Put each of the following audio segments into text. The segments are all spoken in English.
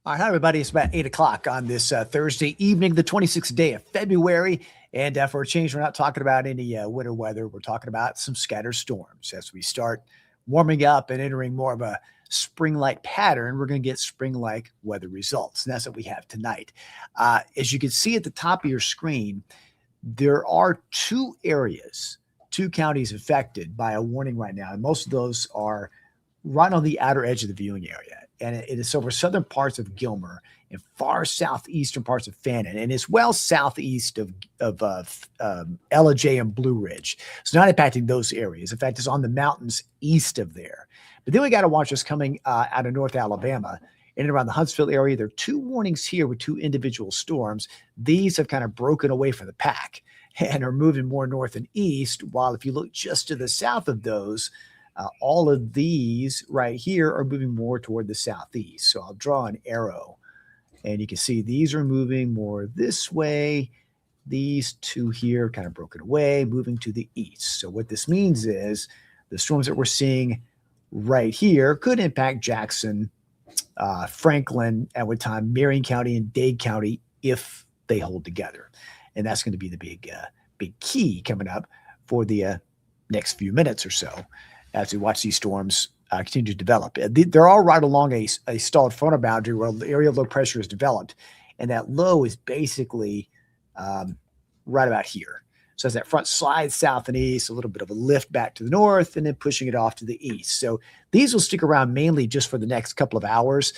All right, hi everybody. It's about 8 o'clock on this Thursday evening, the 26th day of February. And for a change, we're not talking about any winter weather. We're talking about some scattered storms. As we start warming up and entering more of a spring-like pattern, we're going to get spring-like weather results. And that's what we have tonight. As you can see at the top of your screen, there are two counties affected by a warning right now. And most of those are right on the outer edge of the viewing area. And it is over southern parts of Gilmer and far southeastern parts of Fannin, and as well southeast of Ellijay and Blue Ridge. It's not impacting those areas. In fact, it's on the mountains east of there. But then we got to watch what's coming out of North Alabama in and around the Huntsville area. There are two warnings here with two individual storms. These have kind of broken away from the pack and are moving more north and east, while if you look just to the south of those, all of these right here are moving more toward the southeast. So I'll draw an arrow, and you can see these are moving more this way. These two here kind of broken away, moving to the east. So what this means is the storms that we're seeing right here could impact Jackson, Franklin, at one time, Marion County and Dade County if they hold together. And that's going to be the big key coming up for the next few minutes or so as we watch these storms continue to develop. They're all right along a stalled frontal boundary where the area of low pressure is developed, and that low is basically right about here. So as that front slides south and east, a little bit of a lift back to the north, and then pushing it off to the east. So these will stick around mainly just for the next couple of hours.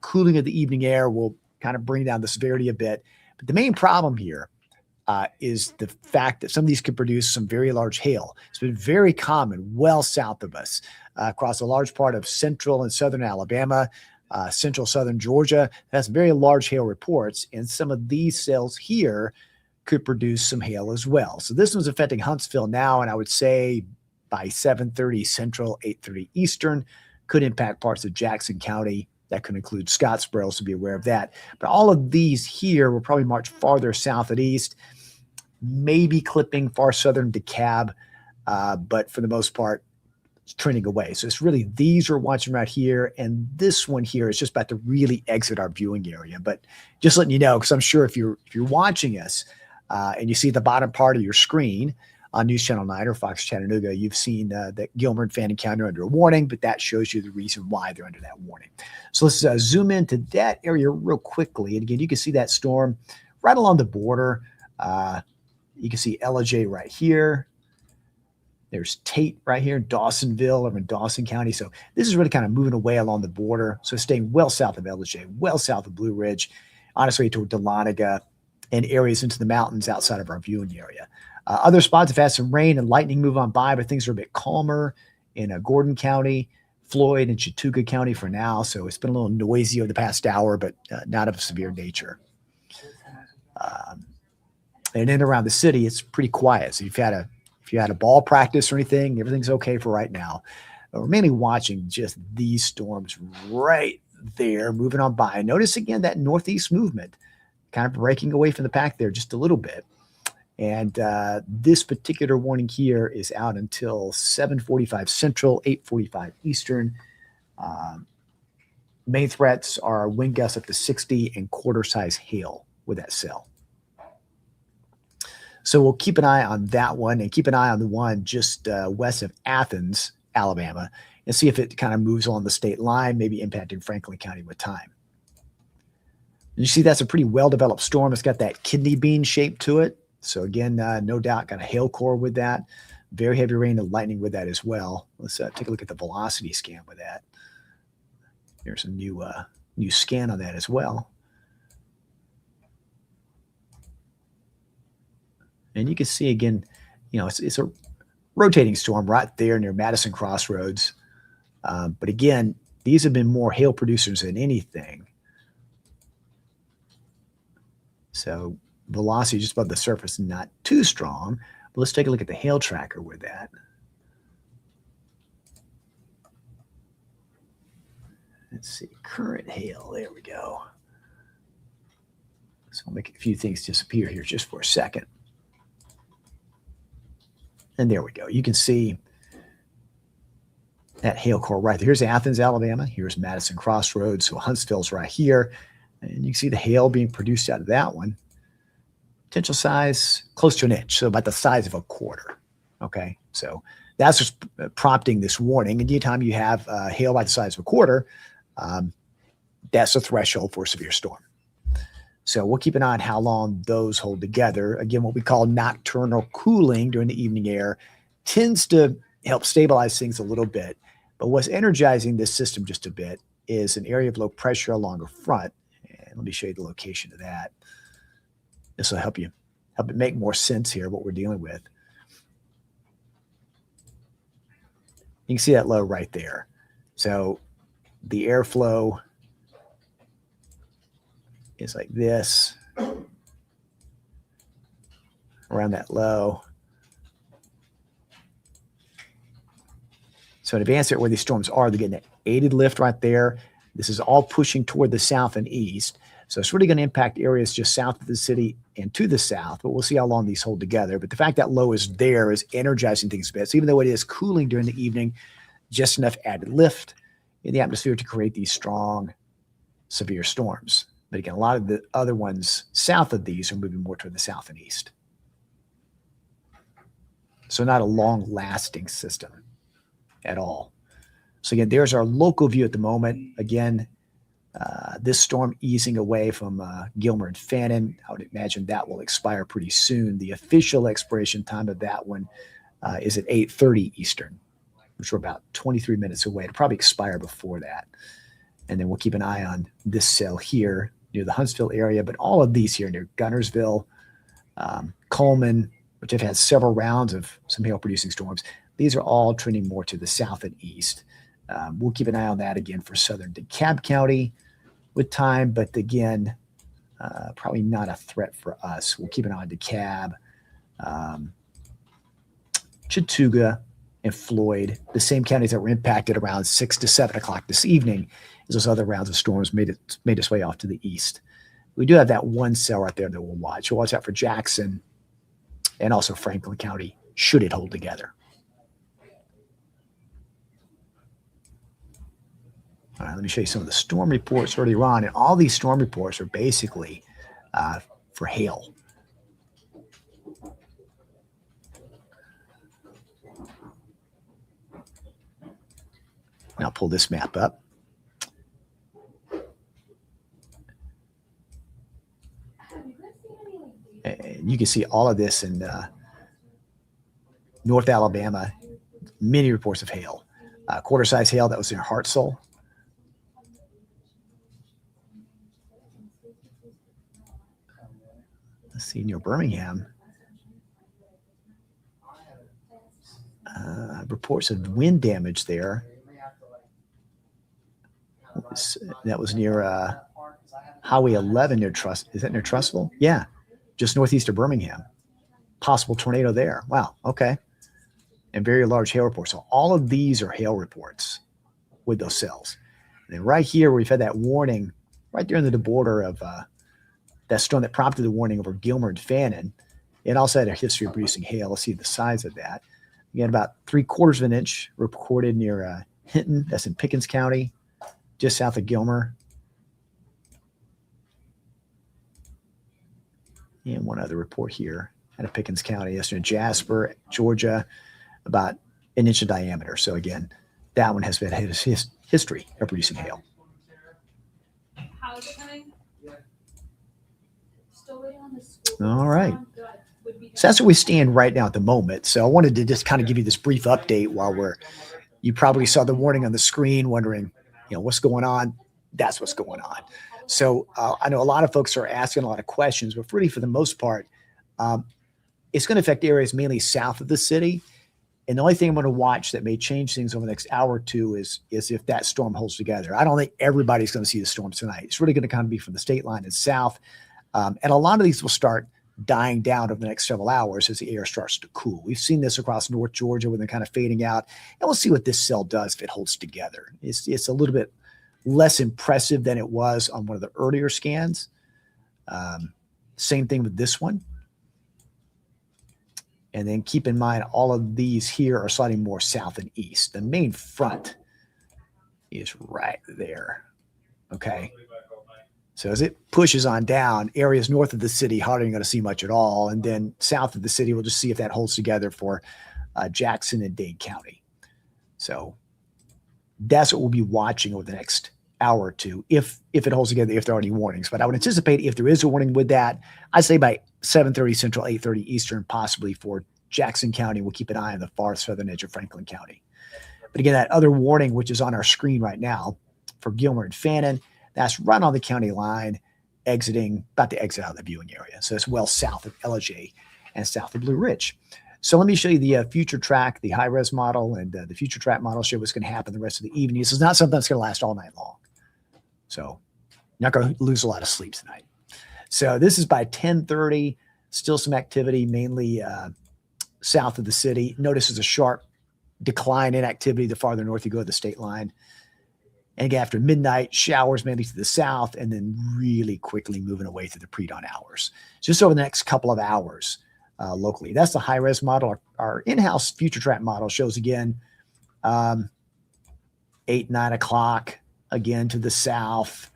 Cooling of the evening air will kind of bring down the severity a bit. But the main problem here is the fact that some of these could produce some very large hail. It's been very common well south of us, across a large part of central and southern Alabama, central southern Georgia. That's very large hail reports, and some of these cells here could produce some hail as well. So this one's affecting Huntsville now, and I would say by 7:30 Central, 8:30 Eastern, could impact parts of Jackson County. That could include Scottsboro, so be aware of that. But all of these here will probably march farther south and east, maybe clipping far southern DeKalb, but for the most part, it's trending away. So it's really these we're watching right here, and this one here is just about to really exit our viewing area. But just letting you know, because I'm sure if you're watching us and you see the bottom part of your screen on News Channel 9 or Fox Chattanooga, you've seen that Gilmer and Fannin County are under a warning, but that shows you the reason why they're under that warning. So let's zoom into that area real quickly. And again, you can see that storm right along the border. You can see Ellijay right here. There's Tate right here, Dawsonville over in Dawson County. So this is really kind of moving away along the border. So staying well south of Ellijay, well south of Blue Ridge, honestly toward Dahlonega and areas into the mountains outside of our viewing area. Other spots have had some rain and lightning move on by, but things are a bit calmer in Gordon County, Floyd, and Chattooga County for now. So it's been a little noisy over the past hour, but not of a severe nature. And in around the city, it's pretty quiet. So if you had a ball practice or anything, everything's okay for right now. But we're mainly watching just these storms right there moving on by. Notice again that northeast movement kind of breaking away from the pack there just a little bit. And this particular warning here is out until 7:45 Central, 8:45 Eastern. Main threats are wind gusts up to 60 and quarter-size hail with that cell. So we'll keep an eye on that one and keep an eye on the one just west of Athens, Alabama, and see if it kind of moves along the state line, maybe impacting Franklin County with time. And you see that's a pretty well-developed storm. It's got that kidney bean shape to it. So again, no doubt got a hail core with that. Very heavy rain and lightning with that as well. Let's take a look at the velocity scan with that. Here's a new scan on that as well. And you can see again, it's a rotating storm right there near Madison Crossroads. But again, these have been more hail producers than anything. So velocity just above the surface, not too strong. But let's take a look at the hail tracker with that. Let's see, current hail. There we go. So I'll make a few things disappear here just for a second. And there we go. You can see that hail core right there. Here's Athens, Alabama. Here's Madison Crossroads. So Huntsville's right here. And you can see the hail being produced out of that one. Potential size close to an inch, so about the size of a quarter. Okay, so that's what's prompting this warning. Anytime you have hail by the size of a quarter, that's a threshold for a severe storm. So we'll keep an eye on how long those hold together. Again, what we call nocturnal cooling during the evening air tends to help stabilize things a little bit. But what's energizing this system just a bit is an area of low pressure along the front. And let me show you the location of that. This will help it make more sense here, what we're dealing with. You can see that low right there. So the airflow is like this around that low. So in advance where these storms are, they're getting an aided lift right there. This is all pushing toward the south and east. So it's really going to impact areas just south of the city and to the south, but we'll see how long these hold together. But the fact that low is there is energizing things a bit. So even though it is cooling during the evening, just enough added lift in the atmosphere to create these strong, severe storms. But again, a lot of the other ones south of these are moving more toward the south and east. So not a long-lasting system at all. So again, there's our local view at the moment. Again, this storm easing away from Gilmer and Fannin. I would imagine that will expire pretty soon. The official expiration time of that one is at 8:30 Eastern, which we're about 23 minutes away. It'll probably expire before that. And then we'll keep an eye on this cell here near the Huntsville area, but all of these here near Gunnersville, Coleman, which have had several rounds of some hail-producing storms. These are all trending more to the south and east. We'll keep an eye on that again for southern DeKalb County with time, but again, probably not a threat for us. We'll keep an eye on DeKalb, Chattooga, and Floyd, the same counties that were impacted around 6 to 7 o'clock this evening as those other rounds of storms made its way off to the east. We do have that one cell right there that we'll watch. We'll watch out for Jackson and also Franklin County, should it hold together. All right, let me show you some of the storm reports earlier on. And all these storm reports are basically for hail. And I'll pull this map up. And you can see all of this in North Alabama, many reports of hail. Quarter-size hail that was near Hartselle. Let's see, near Birmingham. Reports of wind damage there. That was near Highway 11 near Is that near Trussville? Yeah, just northeast of Birmingham. Possible tornado there. Wow, okay. And very large hail reports. So all of these are hail reports with those cells. And then right here, we've had that warning right there in the border of that storm that prompted the warning over Gilmer and Fannin. It also had a history of producing hail. Let's see the size of that. Again, about 3/4 of an inch recorded near Hinton. That's in Pickens County, just south of Gilmer. And one other report here out of Pickens County. That's in Jasper, Georgia, about an inch in diameter. So again, that one has been his history of producing hail. How is it coming? Still waiting on the school. All right. So that's where we stand right now at the moment. So I wanted to just kind of give you this brief update while you probably saw the warning on the screen wondering, what's going on? That's what's going on. So I know a lot of folks are asking a lot of questions, but really for the most part, it's going to affect areas mainly south of the city. And the only thing I'm going to watch that may change things over the next hour or two is if that storm holds together. I don't think everybody's going to see the storm tonight. It's really going to kind of be from the state line and south. And a lot of these will start dying down over the next several hours as the air starts to cool. We've seen this across North Georgia when they're kind of fading out. And we'll see what this cell does if it holds together. It's a little bit less impressive than it was on one of the earlier scans. Same thing with this one. And then keep in mind, all of these here are sliding more south and east. The main front is right there. Okay. So as it pushes on down, areas north of the city hardly going to see much at all. And then south of the city, we'll just see if that holds together for Jackson and Dade County. So that's what we'll be watching over the next hour or two, if it holds together, if there are any warnings. But I would anticipate if there is a warning with that, I'd say by 7:30 Central, 8:30 Eastern, possibly for Jackson County. We'll keep an eye on the far southern edge of Franklin County. But again, that other warning, which is on our screen right now for Gilmer and Fannin, that's right on the county line, about to exit out of the viewing area. So it's well south of LJ and south of Blue Ridge. So let me show you the future track, the high-res model, and the future track model show what's going to happen the rest of the evening. This is not something that's going to last all night long. So you're not going to lose a lot of sleep tonight. So this is by 10:30, still some activity, mainly south of the city. Notice there's a sharp decline in activity the farther north you go to the state line. And again, after midnight, showers mainly to the south, and then really quickly moving away through the pre-dawn hours. Just over the next couple of hours locally. That's the high-res model. Our in-house future track model shows, again, 8, 9 o'clock, again to the south.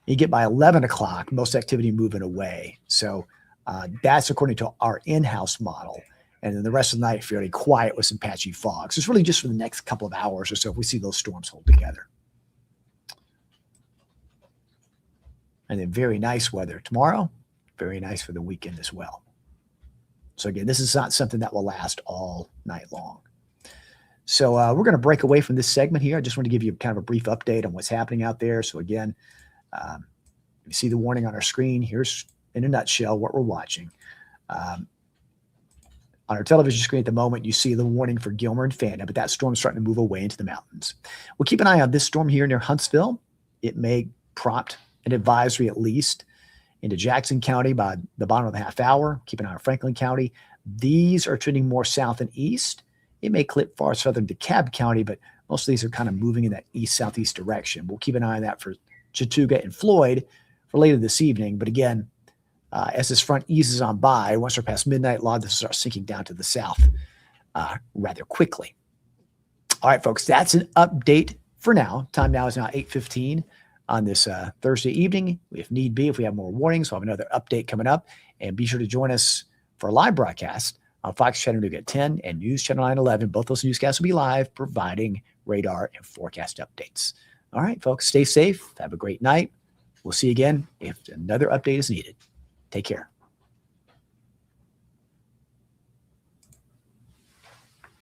You get by 11 o'clock, most activity moving away. So that's according to our in-house model. And then the rest of the night, fairly quiet with some patchy fog. So it's really just for the next couple of hours or so if we see those storms hold together. And then very nice weather tomorrow. Very nice for the weekend as well. So again, this is not something that will last all night long. So we're going to break away from this segment here. I just want to give you kind of a brief update on what's happening out there. So again, you see the warning on our screen. Here's, in a nutshell, what we're watching. On our television screen at the moment, you see the warning for Gilmer and Fannin, but that storm's starting to move away into the mountains. We'll keep an eye on this storm here near Huntsville. It may prompt an advisory at least into Jackson County by the bottom of the half hour. Keep an eye on Franklin County. These are trending more south and east. It may clip far southern DeKalb County, but most of these are kind of moving in that east-southeast direction. We'll keep an eye on that for Chattooga and Floyd for later this evening. But again, as this front eases on by, once we're past midnight, a lot of this will start sinking down to the south rather quickly. All right, folks, that's an update for now. Time now is now 8:15 on this Thursday evening. If need be, if we have more warnings, we'll have another update coming up. And be sure to join us for a live broadcast on Fox Chattanooga at 10 and News Channel 911. Both those newscasts will be live, providing radar and forecast updates. All right, folks, stay safe. Have a great night. We'll see you again if another update is needed. Take care.